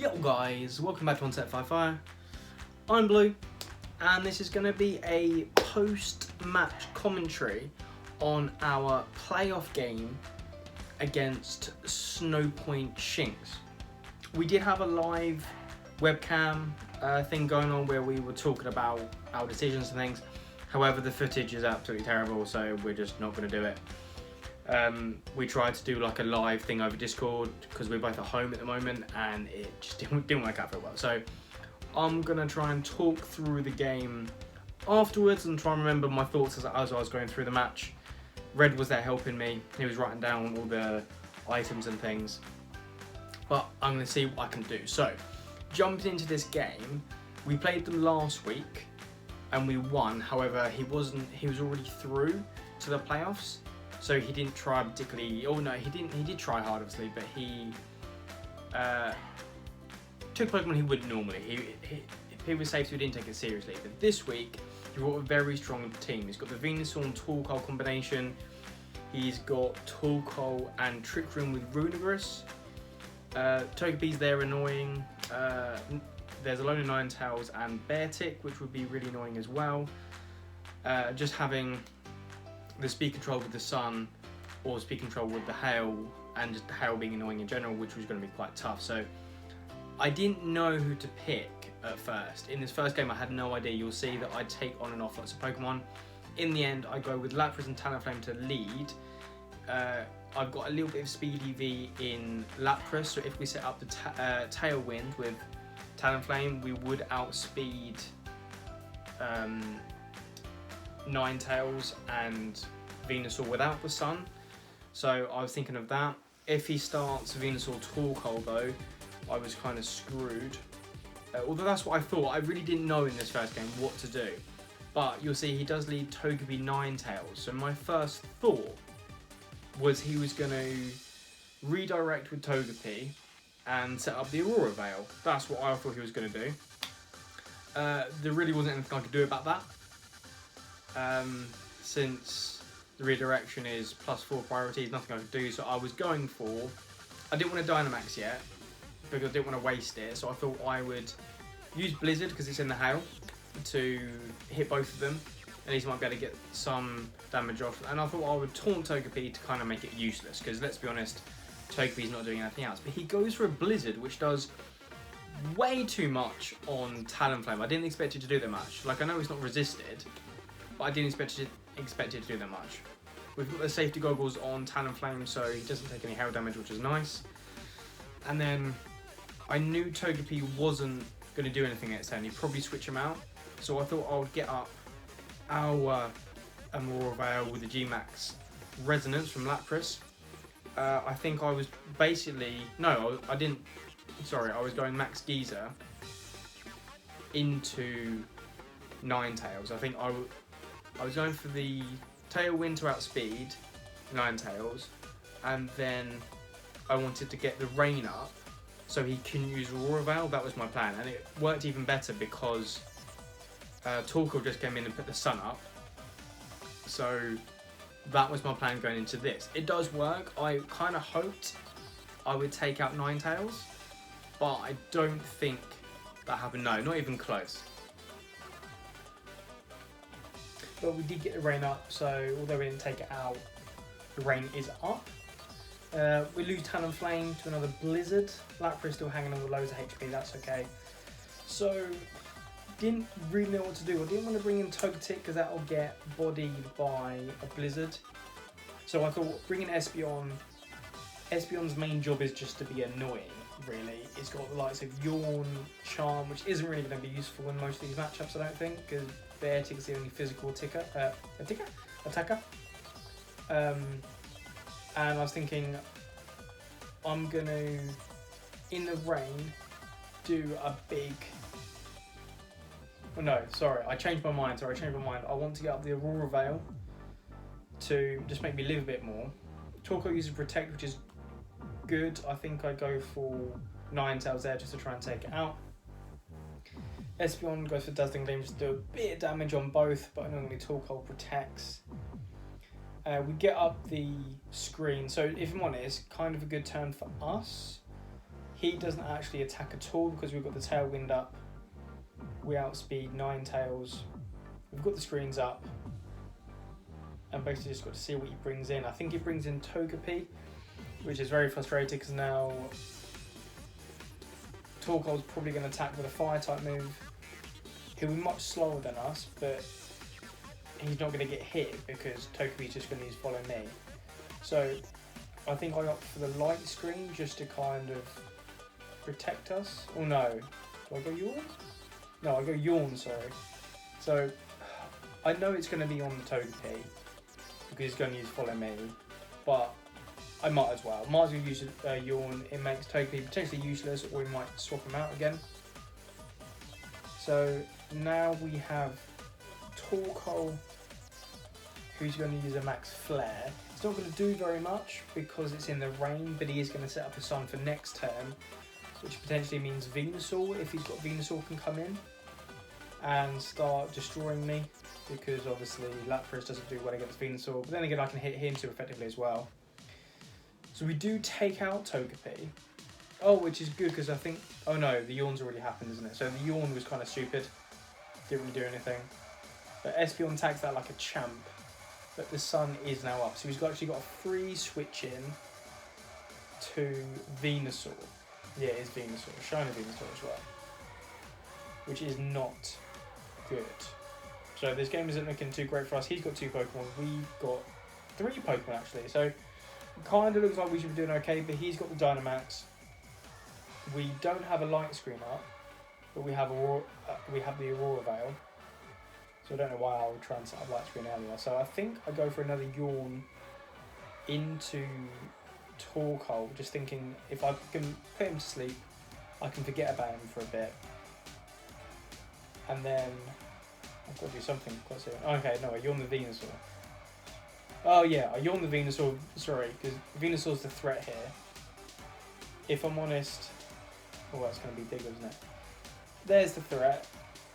Yo guys, welcome back to One Set 5 Fire. I'm Blue, and this is going to be a post-match commentary on our playoff game against Snowpoint Shinx. We did have a live webcam thing going on where we were talking about our decisions and things. However, the footage is absolutely terrible, so we're just not going to do it. We tried to do like a live thing over Discord because we're both at home at the moment, and it just didn't work out very well. So I'm gonna try and talk through the game afterwards and try and remember my thoughts as I was going through the match. Red was there helping me. He was writing down all the items and things. But I'm gonna see what I can do. So jumping into this game, we played them last week and we won. However, he was already through to the playoffs. So he didn't try particularly. Oh no, he didn't. He did try hard, obviously, but he took Pokemon he wouldn't normally. He was safe, so he didn't take it seriously. But this week, he brought a very strong team. He's got the Venusaur and Torkoal combination. He's got Torkoal and Trick Room with Runegress. Togepi's there annoying. There's Alola Ninetales and Beartic, which would be really annoying as well. Just having the speed control with the sun or speed control with the hail, and just the hail being annoying in general, which was going to be quite tough. So I didn't know who to pick at first. In this first game I had no idea. You'll see that I take on and off lots of Pokemon. In the end I go with Lapras and Talonflame to lead. I've got a little bit of speed EV in Lapras, so if we set up the Tailwind with Talonflame, we would outspeed Ninetales and Venusaur without the sun. So I was thinking of that. If he starts Venusaur Torkoal though, I was kind of screwed. Although that's what I thought. I really didn't know in this first game what to do. But you'll see he does lead Togepi Ninetales. So my first thought was he was going to redirect with Togepi and set up the Aurora Veil. That's what I thought he was going to do. There really wasn't anything I could do about that. Since the redirection is +4 priorities, nothing I could do, so I was going for, I didn't want to Dynamax yet because I didn't want to waste it, so I thought I would use Blizzard because it's in the hail to hit both of them. At least I might be able to get some damage off, and I thought I would taunt Togepi to kind of make it useless, because let's be honest, Togepi's not doing anything else. But he goes for a Blizzard, which does way too much on Talonflame. I didn't expect it to do that much. Like, I know it's not resisted, but I didn't expect it to do that much. We've got the safety goggles on Talonflame, so he doesn't take any hail damage, which is nice. And then I knew Togepi wasn't going to do anything next turn. He'd probably switch him out. So I thought I would get up our Aurora Veil with the G-Max Resonance from Lapras. I think I was basically... No, I didn't... Sorry, I was going Max Geyser into Ninetales. I think I was going for the Tailwind to outspeed Ninetales, and then I wanted to get the Rain up so he can use Aurora Veil. That was my plan, and it worked even better because Torkoal just came in and put the sun up. So that was my plan going into this. It does work. I kind of hoped I would take out Ninetales, but I don't think that happened. No, not even close. But we did get the Rain up, so although we didn't take it out, the Rain is up. We lose Talonflame to another Blizzard. Lapras still hanging on with loads of HP, that's okay. So, didn't really know what to do. I didn't want to bring in Togetic because that'll get bodied by a Blizzard. So I thought bringing Espeon. Espeon's main job is just to be annoying, really. It's got the likes of Yawn, Charm, which isn't really going to be useful in most of these matchups, I don't think, because Beartic is the only physical attacker. And I was thinking, I'm going to, in the rain, do a big... Oh no, sorry, I changed my mind. I want to get up the Aurora Veil to just make me live a bit more. Torkoal uses Protect, which is good. I think I go for Ninetales there just to try and take it out. Espeon goes for Dazzling Gleam just to do a bit of damage on both, but normally Torkoal protects. We get up the screen, so if I'm honest, kind of a good turn for us. He doesn't actually attack at all because we've got the tailwind up. We outspeed Ninetales. We've got the screens up. And basically just got to see what he brings in. I think he brings in Togepi, which is very frustrating because now Torkoal's probably going to attack with a fire type move. He'll be much slower than us, but he's not going to get hit because Togepi's just going to use Follow Me. So I think I opt for the light screen just to kind of protect us. Oh no, do I go Yawn? No, I go Yawn, sorry. So I know it's going to be on the Togepi because he's going to use Follow Me, but I might as well. Might as well use Yawn. It makes Togepi potentially useless, or we might swap him out again. So now we have Torkoal, who's going to use a max flare. It's not going to do very much because it's in the rain, but he is going to set up a sun for next turn, which potentially means Venusaur, if he's got Venusaur, can come in and start destroying me, because obviously Lapras doesn't do well against Venusaur, but then again I can hit him too effectively as well. So we do take out Togepi. Oh, which is good because I think... Oh no, the Yawn's already happened, isn't it? So the Yawn was kind of stupid. Didn't really do anything. But Espeon attacks that like a champ. But the sun is now up. So he's actually got a free switch in to Venusaur. Yeah, it is Venusaur. Shiny Venusaur as well. Which is not good. So this game isn't looking too great for us. He's got 2 Pokemon. We've got 3 Pokemon actually. So it kind of looks like we should be doing okay. But he's got the Dynamax. We don't have a light screen up. But we have the Aurora Veil. So I don't know why I would try and set up light screen earlier. So I think I go for another Yawn into Torkoal. Just thinking if I can put him to sleep, I can forget about him for a bit. And then I've got to do something quite soon. Okay, no, I Yawn the Venusaur. Oh yeah, I Yawn the Venusaur, sorry, because Venusaur's the threat here. If I'm honest... Oh, that's going to be bigger, isn't it? There's the threat.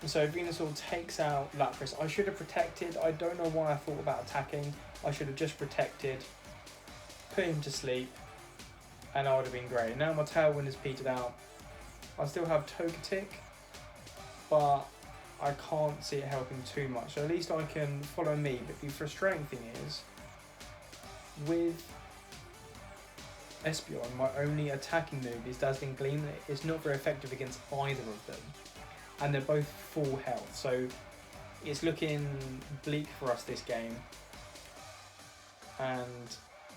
So Venusaur takes out Lapras. I should have protected. I don't know why I thought about attacking. I should have just protected, put him to sleep, and I would have been great. Now my Tailwind is petered out. I still have Togetic, but I can't see it helping too much. So at least I can Follow Me. But the frustrating thing is, with Espeon, my only attacking move is Dazzling Gleam. It's not very effective against either of them. And they're both full health, so it's looking bleak for us this game. And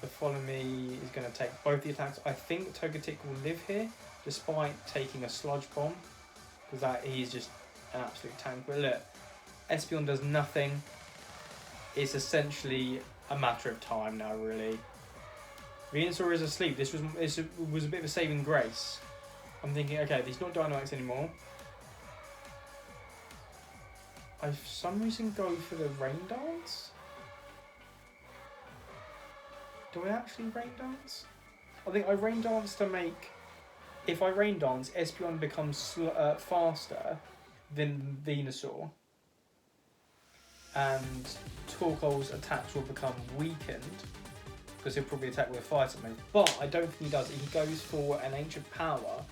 the Follow Me is going to take both the attacks. I think Togetic will live here, despite taking a Sludge Bomb, because he's just an absolute tank. But look, Espeon does nothing. It's essentially a matter of time now, really. Venusaur is asleep. This was a bit of a saving grace. I'm thinking, okay, he's not Dynamax anymore. I for some reason go for the Rain Dance? Do I actually Rain Dance? I think I Rain Dance to make... If I Rain Dance, Espeon becomes faster than Venusaur. And Torkoal's attacks will become weakened, because he'll probably attack with a fire type move. But I don't think he does. He goes for an Ancient Power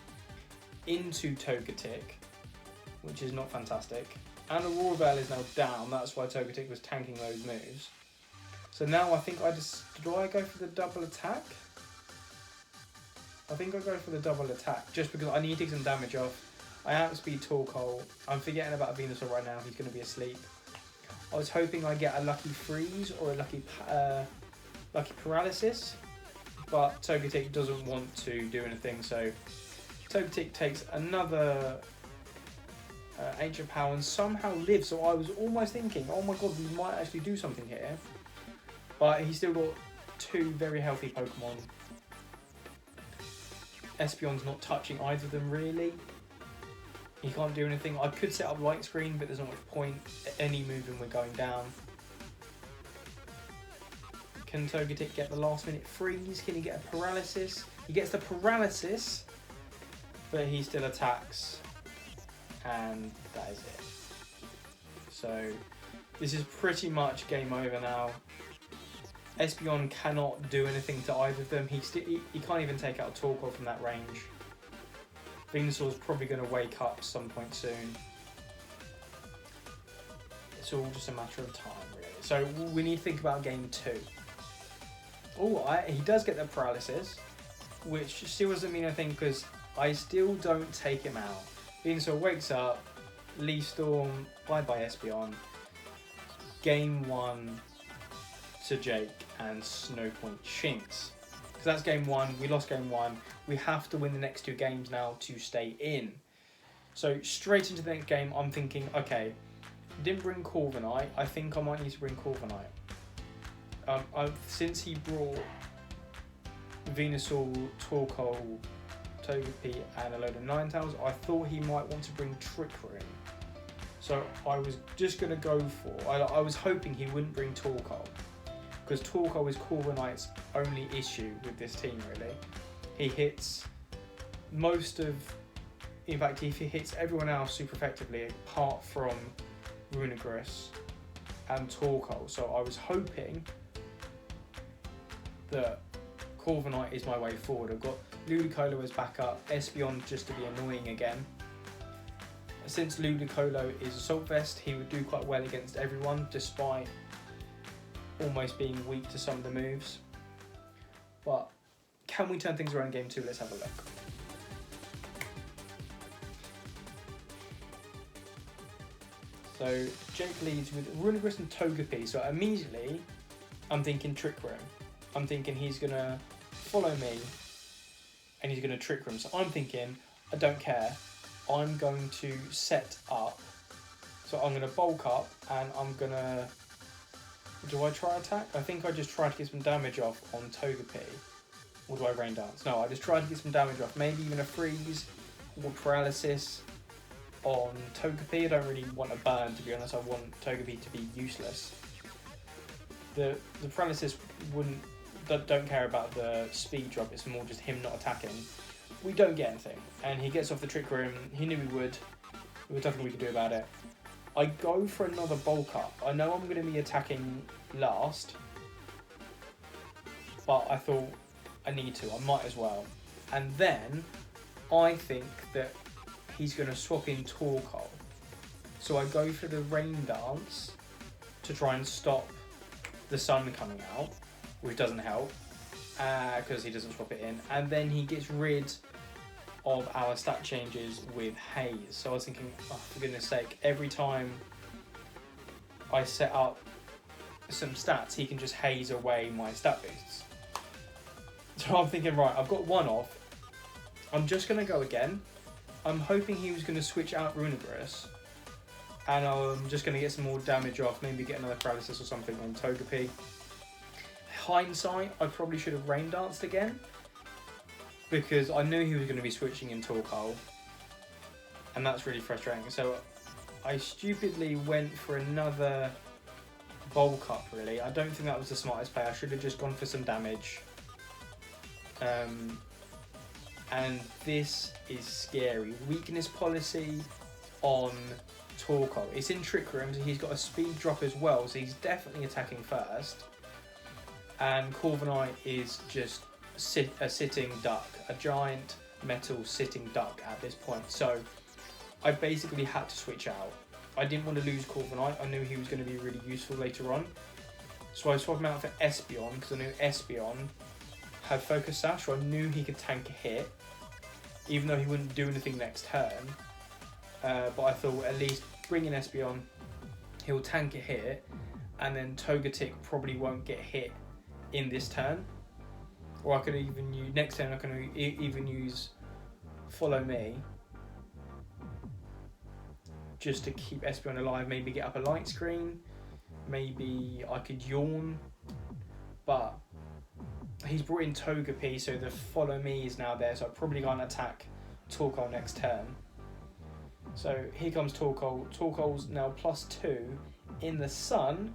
into Togetic, which is not fantastic. And Aurora Veil is now down, that's why Togetic was tanking those moves. So now I think do I go for the double attack? I think I go for the double attack, just because I need to get some damage off. I outspeed Torkoal. I'm forgetting about Venusaur right now, he's going to be asleep. I was hoping I'd get a lucky freeze or a lucky paralysis, but Togetic doesn't want to do anything, so Togetic takes another Ancient Power and somehow lives. So I was almost thinking, oh my god, we might actually do something here. But he's still got 2 very healthy Pokemon. Espeon's not touching either of them really. He can't do anything. I could set up Light Screen, but there's not much point. Any moving, we're going down. Can Togetic get the last minute freeze? Can he get a paralysis? He gets the paralysis, but he still attacks. And that is it. So this is pretty much game over now. Espeon cannot do anything to either of them. He can't even take out Torkoal from that range. Venusaur's probably going to wake up some point soon. It's all just a matter of time, really. So we need to think about game 2. Oh, he does get the paralysis, which still doesn't mean anything because I still don't take him out. Venusaur wakes up, Leaf Storm, bye-bye Espeon. Game 1 to Jake and Snowpoint Shinx. Because that's game 1, we lost game 1. We have to win the next 2 games now to stay in. So straight into the next game, I'm thinking, okay, didn't bring Corviknight. I think I might need to bring Corviknight. Since he brought Venusaur, Torkoal, Togepi and a load of Ninetales, I thought he might want to bring Trick Room. So I was just going to go for, I was hoping he wouldn't bring Torkoal, because Torkoal is Corviknight's only issue with this team, really. He hits most of, in fact, he hits everyone else super effectively apart from Runigris and Torkoal. So I was hoping that Corviknight is my way forward. I've got Ludicolo as backup, Espeon just to be annoying again. Since Ludicolo is Assault Vest, he would do quite well against everyone, despite almost being weak to some of the moves. But can we turn things around in game 2? Let's have a look. So Jake leads with Runigris and Togepi. So immediately I'm thinking Trick Room. I'm thinking he's going to follow me and he's going to Trick Room. So I'm thinking, I don't care. I'm going to set up. So I'm going to bulk up and I'm going to... Do I try attack? I think I just tried to get some damage off on Togepi. Or do I Rain Dance? No, I just tried to get some damage off. Maybe even a freeze or paralysis on Togepi. I don't really want a burn, to be honest. I want Togepi to be useless. The paralysis don't care about the speed drop. It's more just him not attacking. We don't get anything, and he gets off the Trick Room. He knew we would. There was nothing we could do about it. I go for another bulk up. I know I'm going to be attacking last, but I thought I need to. I might as well. And then I think that he's going to swap in Torkoal. So I go for the Rain Dance to try and stop the sun coming out, which doesn't help because he doesn't swap it in. And then he gets rid of our stat changes with Haze. So I was thinking, oh, for goodness sake, every time I set up some stats, he can just haze away my stat boosts. So I'm thinking, right, I've got one off. I'm just going to go again. I'm hoping he was going to switch out Runigris. And I'm just going to get some more damage off, maybe get another paralysis or something on Togepi. Hindsight, I probably should have Rain Danced again, because I knew he was going to be switching in Torkoal, and that's really frustrating. So I stupidly went for another bulk up, really. I don't think that was the smartest play. I should have just gone for some damage. And this is scary. Weakness policy on Torkoal. It's in Trick Room, so he's got a speed drop as well, so he's definitely attacking first. And Corviknight is just a sitting duck, a giant metal sitting duck at this point. So I basically had to switch out. I didn't want to lose Corviknight. I knew he was going to be really useful later on. So I swapped him out for Espeon, because I knew Espeon had Focus Sash, so I knew he could tank a hit, even though he wouldn't do anything next turn. But I thought at least bring in Espeon, he'll tank a hit, and then Togetic probably won't get hit in this turn. Or I could even use, next turn I can even use Follow Me, just to keep Espeon alive, maybe get up a light screen, maybe I could Yawn, but he's brought in Togepi, so the Follow Me is now there, so I probably can't attack Torkoal next turn. So here comes Torkoal. Torkoal's now +2 in the sun.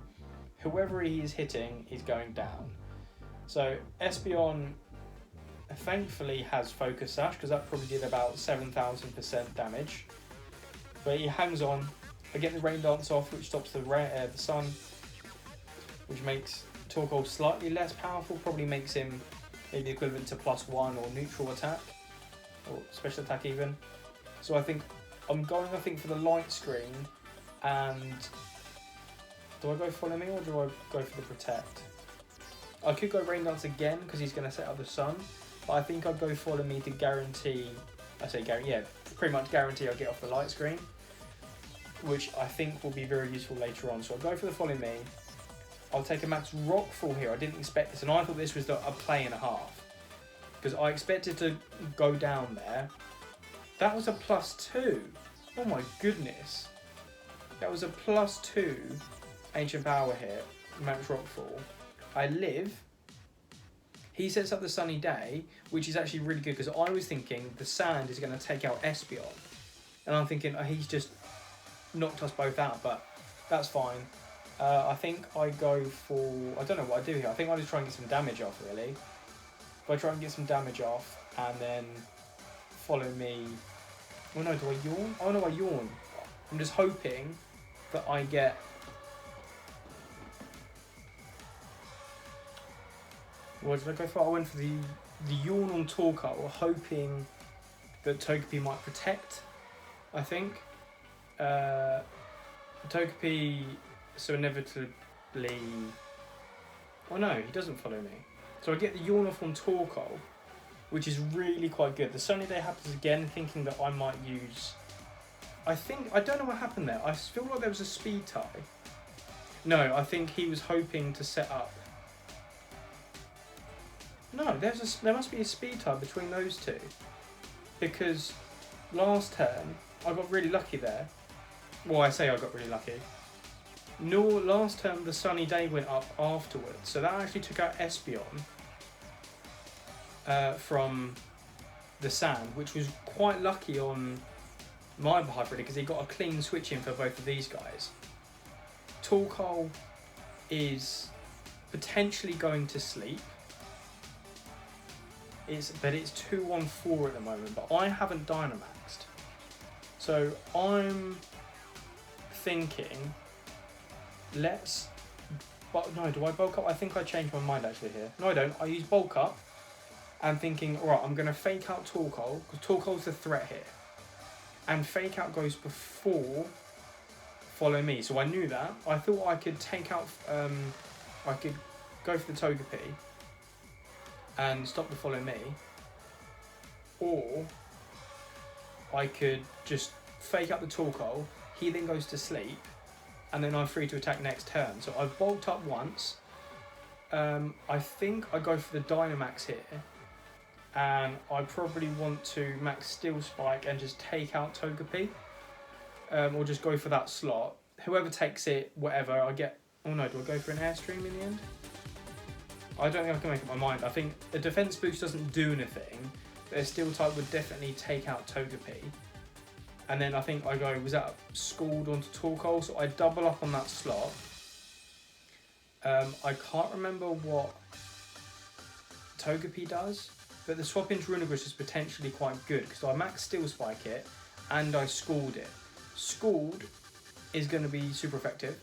Whoever he is hitting is going down. So Espeon thankfully has Focus Sash, because that probably did about 7,000% damage. But he hangs on. I get the Rain Dance off, which stops the sun, which makes Torkoal slightly less powerful, probably makes him maybe equivalent to +1 or neutral attack. or special attack even. So I think I'm going, for the light screen, and do I go follow me or do I go for the protect? I could go rain dance again because he's going to set up the sun, but I think I'd go follow me to guarantee, pretty much guarantee I'll get off the light screen, which I think will be very useful later on. So I'll go for the follow me. I'll take a max rockfall here. I didn't expect this, and I thought this was a play and a half, because I expected to go down there. That was a +2. Oh my goodness. That was a +2 ancient power hit, max rockfall. I live. He sets up the sunny day, which is actually really good, because I was thinking the sand is going to take out Espeon, and I'm thinking he's just knocked us both out, but that's fine. I think I go for, I don't know what I do here. I think I just try and get some damage off, really. If I try and get some damage off, and then follow me. Oh no, do I yawn? Oh no, I yawn. I'm just hoping that I get... What did I go for? I went for the yawn on Torkoal, hoping that Togepi might protect, I think. Togepi, so inevitably... Oh no, he doesn't follow me. So I get the yawn off on Torkoal, which is really quite good. The sunny day happens again, thinking that I might use... I don't know what happened there. I feel like there was a speed tie. No, I think he was hoping to set up... No, there must be a speed tie between those two. Because last turn, I got really lucky there. Well, I say I got really lucky. No, last turn the sunny day went up afterwards. So that actually took out Espeon from the sand, which was quite lucky on my behalf, really, because he got a clean switch in for both of these guys. Torkoal is potentially going to sleep. But it's 2-on-4 at the moment, but I haven't Dynamaxed. So I'm thinking, let's... But no, do I bulk up? I think I changed my mind actually here. No, I don't. I use bulk up. And thinking, alright, I'm going to fake out Torkoal, because Torkoal's the threat here. And fake out goes before follow me. So I knew that. I thought I could take out, I could go for the Togepi and stop the follow me. Or I could just fake out the Torkoal, he then goes to sleep, and then I'm free to attack next turn. So I've bulked up once. I think I go for the Dynamax here. And I probably want to max Steel Spike and just take out Togepi. Or just go for that slot. Whoever takes it, whatever, I get... Oh no, do I go for an Airstream in the end? I don't think I can make up my mind. I think the defense boost doesn't do anything. But a Steel type would definitely take out Togepi. And then I think I go, was that Scald onto Torkoal? So I double up on that slot. I can't remember what Togepi does. But the swap into Runigris is potentially quite good, because I max Steel Spike it and I Scald it. Scald is going to be super effective.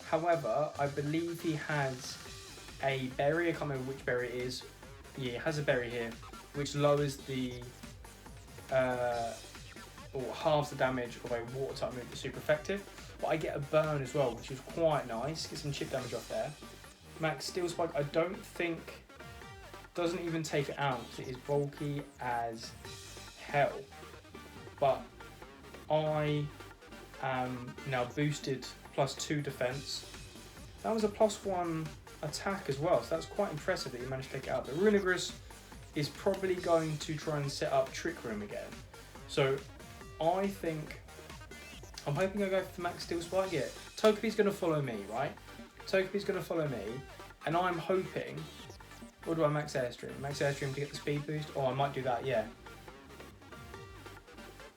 However, I believe he has a berry. I can't remember which berry it is. Yeah, he has a berry here, which lowers the or halves the damage of a water type move. That's super effective. But I get a burn as well, which is quite nice. Get some chip damage off there. Max Steel Spike, I don't think... doesn't even take it out. It is bulky as hell. But I am now boosted +2 defense. That was a +1 attack as well, so that's quite impressive that you managed to take it out. But Runigris is probably going to try and set up Trick Room again. So I think, I'm hoping I go for the max Steel Spike. Yeah, Togepi's going to follow me, right? Togepi's going to follow me, and I'm hoping... Or do I max Airstream? Max Airstream to get the speed boost? Oh, I might do that, yeah.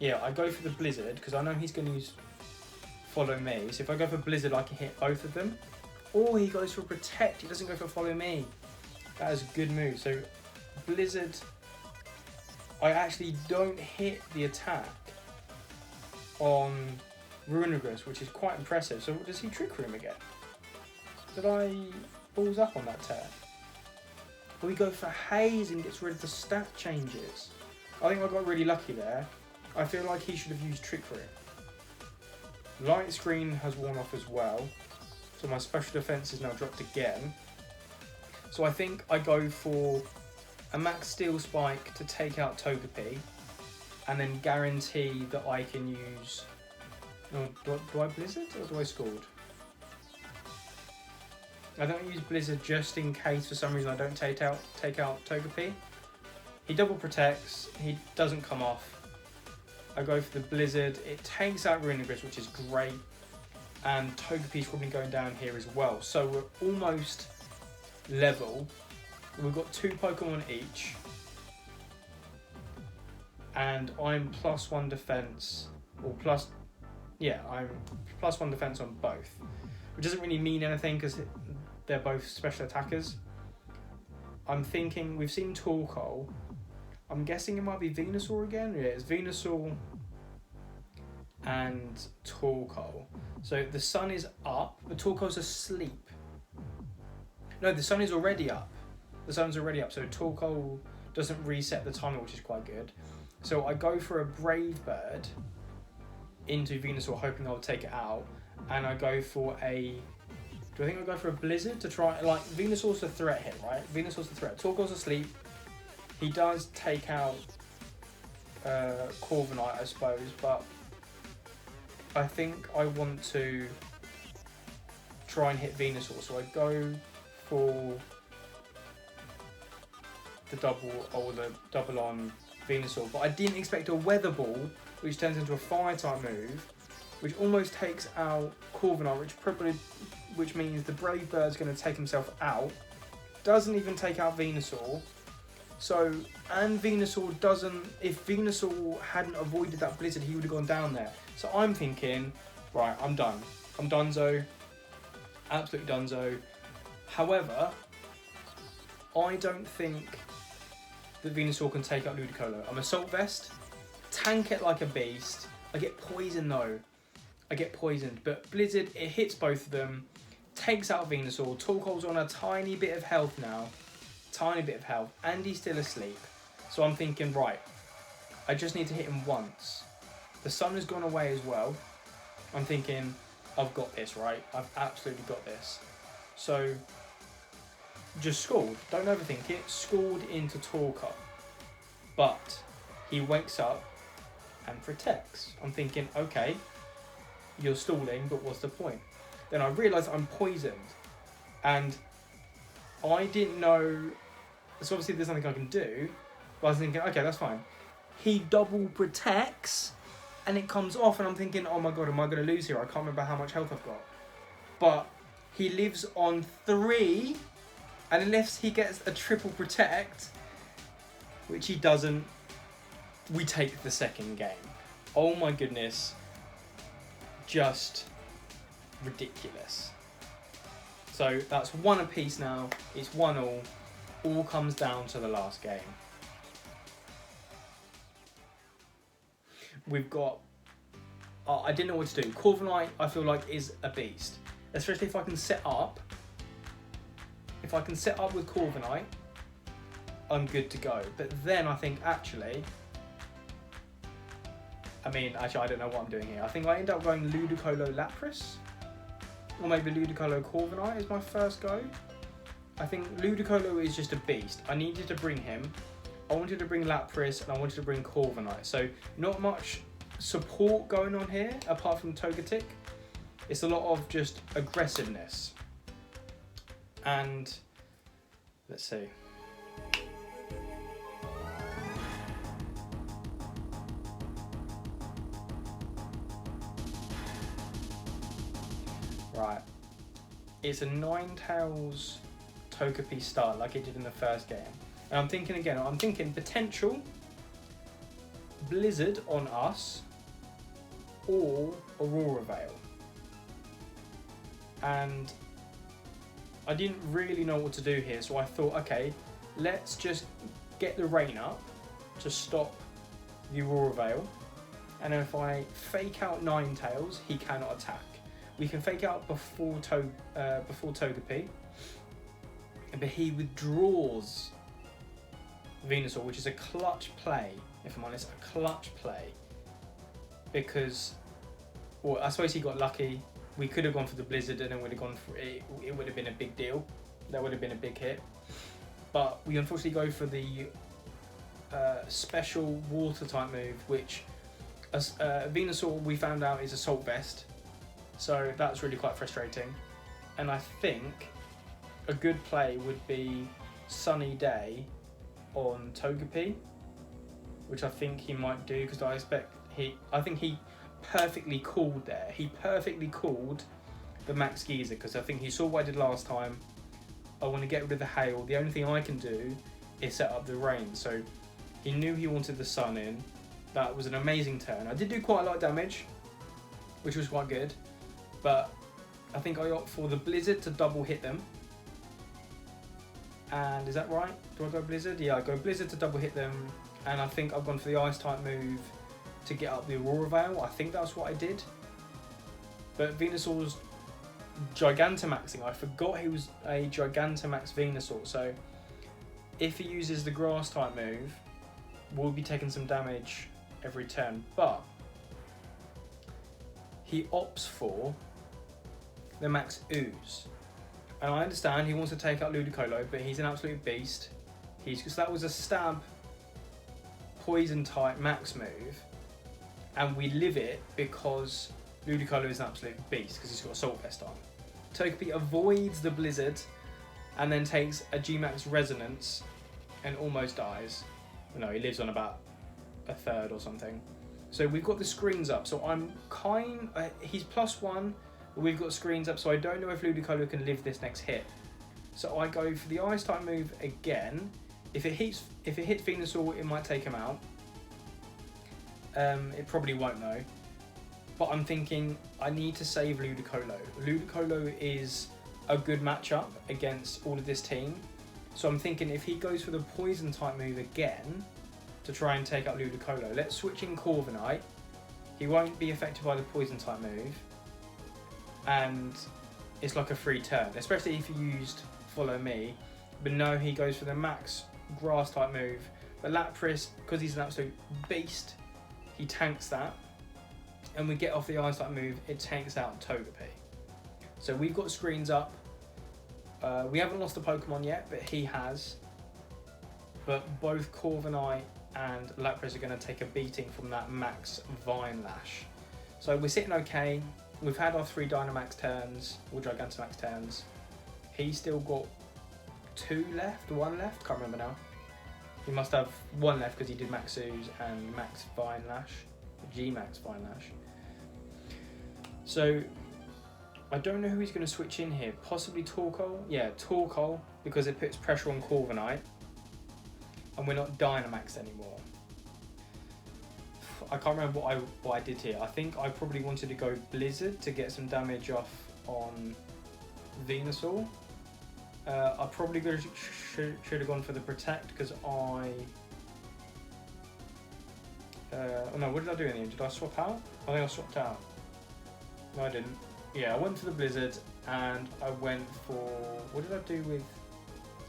Yeah, I go for the Blizzard, because I know he's going to use Follow Me. So if I go for Blizzard, I can hit both of them. Or he goes for Protect, he doesn't go for Follow Me. That is a good move. So Blizzard, I actually don't hit the attack on Runigris, which is quite impressive. So does he Trick Room again? Did I balls up on that turn? We go for Haze and gets rid of the stat changes. I think I got really lucky there. I feel like he should have used Trick Room. Light Screen has worn off as well. So my special defense is now dropped again. So I think I go for a Max Steel Spike to take out Togepi, and then guarantee that I can use... Oh, do I Blizzard or do I Scald? I don't use Blizzard just in case for some reason I don't take out Togepi. He double protects, he doesn't come off. I go for the Blizzard, it takes out Runigris, which is great. And Togepi's probably going down here as well. So we're almost level. We've got 2 Pokemon each. And I'm +1 defense, or I'm +1 defense on both. Which doesn't really mean anything because they're both special attackers. I'm thinking, we've seen Torkoal. I'm guessing it might be Venusaur again. Yeah, it's Venusaur and Torkoal. So the sun is up, but Torkoal's asleep. No, the sun is already up. The sun's already up, so Torkoal doesn't reset the timer, which is quite good. So I go for a Brave Bird into Venusaur, hoping I'll take it out. And I go for a... Do I think I'll go for a Blizzard to try... Like, Venusaur's a threat here, right? Venusaur's a threat. Torkoal's asleep. He does take out Corviknight, I suppose, but I think I want to try and hit Venusaur. So I go for the double on Venusaur. But I didn't expect a Weather Ball, which turns into a Fire-type move, which almost takes out Corviknight, which means the Brave Bird's going to take himself out. Doesn't even take out Venusaur. So, and Venusaur doesn't... If Venusaur hadn't avoided that Blizzard, he would have gone down there. So I'm thinking, right, I'm done. I'm donezo. Absolutely donezo. However, I don't think that Venusaur can take out Ludicolo. I'm Assault Vest. Tank it like a beast. I get poisoned though. I get poisoned. But Blizzard, it hits both of them. Takes out Venusaur. Torkoal's on a tiny bit of health now. Tiny bit of health. And he's still asleep. So I'm thinking, right, I just need to hit him once. The sun has gone away as well. I'm thinking, I've got this, right? I've absolutely got this. So, just Scald. Don't overthink it. Scald into Torkoal. But he wakes up and protects. I'm thinking, okay, you're stalling, but what's the point? Then I realise I'm poisoned. And I didn't know... So obviously there's nothing I can do. But I was thinking, okay, that's fine. He double protects, and it comes off, and I'm thinking, oh my god, am I going to lose here? I can't remember how much health I've got. But he lives on 3, and unless he gets a triple protect, which he doesn't, we take the second game. Oh my goodness. Just ridiculous. So that's 1 apiece now. It's 1-1. All comes down to the last game. We've got... I didn't know what to do. Corviknight, I feel like, is a beast. Especially if I can set up. If I can set up with Corviknight, I'm good to go. But then I think, actually... I don't know what I'm doing here. I think I end up going Ludicolo Lapras. Or maybe Ludicolo Corviknight is my first go. I think Ludicolo is just a beast. I needed to bring him. I wanted to bring Lapras and I wanted to bring Corviknight. So not much support going on here apart from Togetic. It's a lot of just aggressiveness. And let's see. Right. It's a Ninetales Togepi start like it did in the first game. And I'm thinking potential Blizzard on us or Aurora Veil. And I didn't really know what to do here, so I thought, okay, let's just get the rain up to stop the Aurora Veil. And if I fake out Ninetales, he cannot attack. We can fake out before Togepi, but he withdraws Venusaur, which is a clutch play. if I'm honest, a clutch play. Because, well, I suppose he got lucky. We could have gone for the Blizzard and it would have gone for it. It would have been a big deal. That would have been a big hit. But we unfortunately go for the special water type move, which Venusaur we found out is Assault Vest. So that's really quite frustrating. And I think a good play would be Sunny Day on Togepi, which I think he might do, because I think he perfectly called there. He perfectly called the Max Geyser, because I think he saw what I did last time. I want to get rid of the hail. The only thing I can do is set up the rain. So he knew he wanted the sun in. That was an amazing turn. I did do quite a lot of damage, which was quite good. But I think I opt for the Blizzard to double hit them. And is that right? Do I go Blizzard? Yeah, I go Blizzard to double hit them. And I think I've gone for the Ice type move to get up the Aurora Veil. I think that's what I did. But Venusaur's Gigantamaxing. I forgot he was a Gigantamax Venusaur. So if he uses the Grass type move, we'll be taking some damage every turn. But he opts for the Max Ooze. And I understand he wants to take out Ludicolo, but he's an absolute beast. So that was a stab poison type max move, and we live it because Ludicolo is an absolute beast because he's got Assault Vest on. Togepi avoids the Blizzard and then takes a G-Max Resonance and almost dies. No, he lives on about a third or something. So we've got the screens up, so he's +1, but we've got screens up, so I don't know if Ludicolo can live this next hit. So I go for the Ice type move again. If it hits Venusaur, it might take him out. It probably won't though. But I'm thinking I need to save Ludicolo. Ludicolo is a good matchup against all of this team. So I'm thinking if he goes for the Poison type move again to try and take out Ludicolo, let's switch in Corviknight. He won't be affected by the Poison type move. And it's like a free turn, especially if you used Follow Me. But no, he goes for the Max Grass type move. But Lapras, because he's an absolute beast, he tanks that. And we get off the Ice type move, it tanks out Togepi. So we've got screens up. We haven't lost a Pokemon yet, but he has. But both Corviknight and Lapras are going to take a beating from that Max Vine Lash. So we're sitting okay. We've had our 3 Dynamax turns, or Gigantamax turns. He's still got 1 left, can't remember now. He must have 1 left because he did Max Ooze and Max Vine Lash, G-Max Vine Lash. So I don't know who he's going to switch in here. Possibly Torkoal? Yeah, Torkoal, because it puts pressure on Corviknight. And we're not Dynamax anymore. I can't remember what I did here. I think I probably wanted to go Blizzard to get some damage off on Venusaur. I probably should have gone for the Protect because oh no, what did I do in the end? Did I swap out? I think I swapped out. No, I didn't. Yeah, I went for the Blizzard and I went for, what did I do with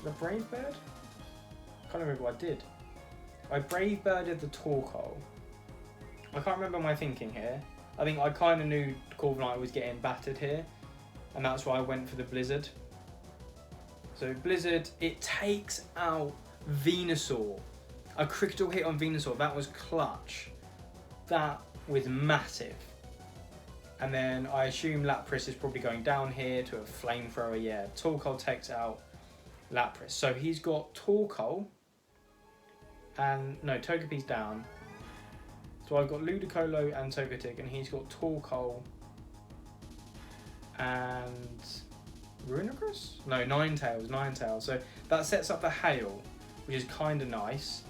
the Brave Bird? I can't remember what I did. I Brave Birded the Torkoal. I can't remember my thinking here. I think I kind of knew Corviknight was getting battered here, and that's why I went for the Blizzard. So Blizzard, it takes out Venusaur. A critical hit on Venusaur, that was clutch. That was massive. And then I assume Lapras is probably going down here to a Flamethrower. Yeah, Torkoal takes out Lapras. So he's got Torkoal, and no, Togepi's down. So I've got Ludicolo and Togetic, and he's got Torkoal and Runacross? No, Ninetales. So that sets up the Hail, which is kind of nice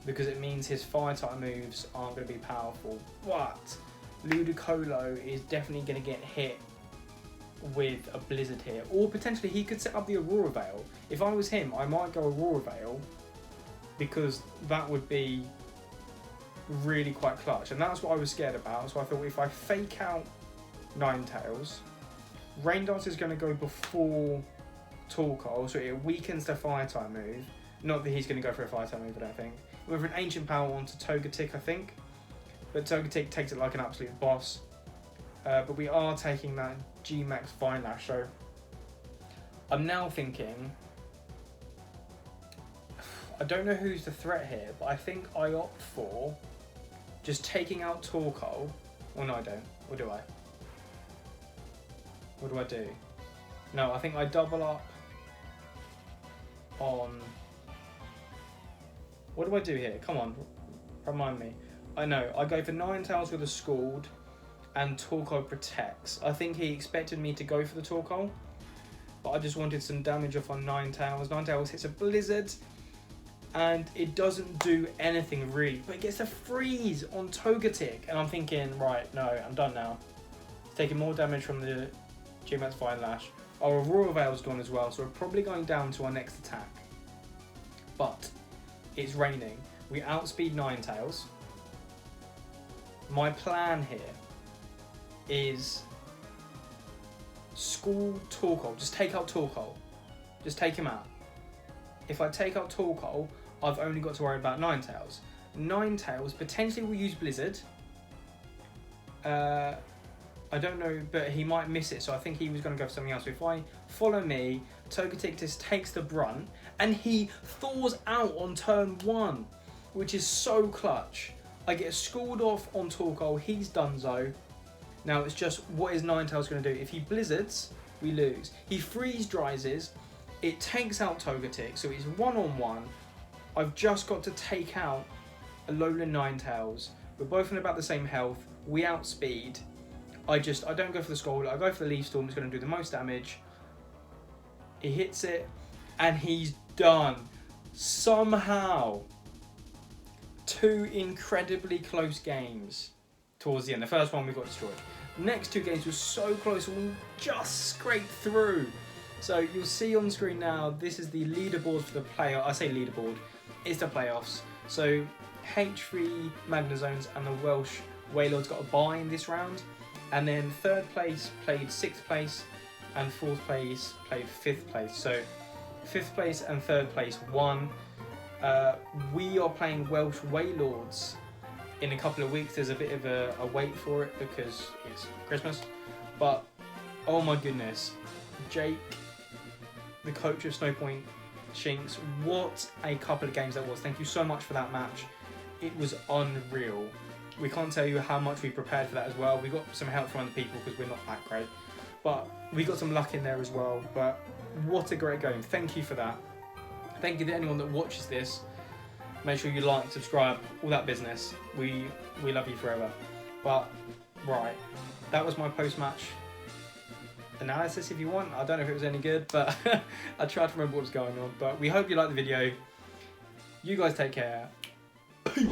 because it means his Fire type moves aren't going to be powerful. But Ludicolo is definitely going to get hit with a Blizzard here, or potentially he could set up the Aurora Veil. If I was him, I might go Aurora Veil because that would be really quite clutch, and that's what I was scared about. So I thought if I fake out Ninetales, Rain Dance is going to go before Torkoal, so it weakens the Fire type move. Not that he's going to go for a Fire type move, I don't think. With an Ancient Power onto Togetic, I think. But Togetic takes it like an absolute boss. But we are taking that G-Max Vinelash, so I'm now thinking, I don't know who's the threat here, but I think I opt for just taking out Torkoal. Well, no, I don't. What do I? What do I do? No, I think I double up on... What do I do here? Come on, remind me. I know, I go for Ninetales with a Scald and Torkoal protects. I think he expected me to go for the Torkoal, but I just wanted some damage off on Ninetales. Ninetales hits a Blizzard, and it doesn't do anything really, but it gets a freeze on Togetic, and I'm thinking, right, no, I'm done now. It's taking more damage from the G-Max Vinelash. Our Aurora Veil's gone as well, so we're probably going down to our next attack. But it's raining. We outspeed Ninetales. My plan here is School Torkoal. Just take out Torkoal. Just take him out. If I take out Torkoal, I've only got to worry about Ninetales. Ninetales potentially will use Blizzard. I don't know, but he might miss it, so I think he was going to go for something else. So if I follow me, Togetic just takes the brunt, and he thaws out on turn 1, which is so clutch. I get Scald off on Torkoal, he's donezo. Now it's just, what is Ninetales going to do? If he Blizzards, we lose. He Freeze Dryses, it takes out Togetic, so it's 1-on-1. I've just got to take out Alolan Ninetales. We're both in about the same health. We outspeed. I don't go for the Scald, I go for the Leaf Storm, it's going to do the most damage. He hits it, and he's done. Somehow. 2 incredibly close games towards the end. The first one we got destroyed. The next 2 games were so close, and we just scraped through. So you'll see on screen now, this is the leaderboard for the playoff. I say leaderboard, it's the playoffs. So H3 Magnazones and the Welsh Wailords got a bye in this round. And then 3rd place played 6th place, and 4th place played 5th place. So 5th place and 3rd place won. We are playing Welsh Wailords in a couple of weeks. There's a bit of a wait for it because it's Christmas. But oh my goodness, Jake, the coach of Snowpoint Shinx, what a couple of games that was. Thank you so much for that match. It was unreal. We can't tell you how much we prepared for that as well. We got some help from other people because we're not that great. But we got some luck in there as well. But what a great game. Thank you for that. Thank you to anyone that watches this. Make sure you like, subscribe, all that business. We love you forever. But, right. That was my post-match analysis if you want. I don't know if it was any good, but I tried to remember what was going on. But we hope you liked the video. You guys take care. Peace.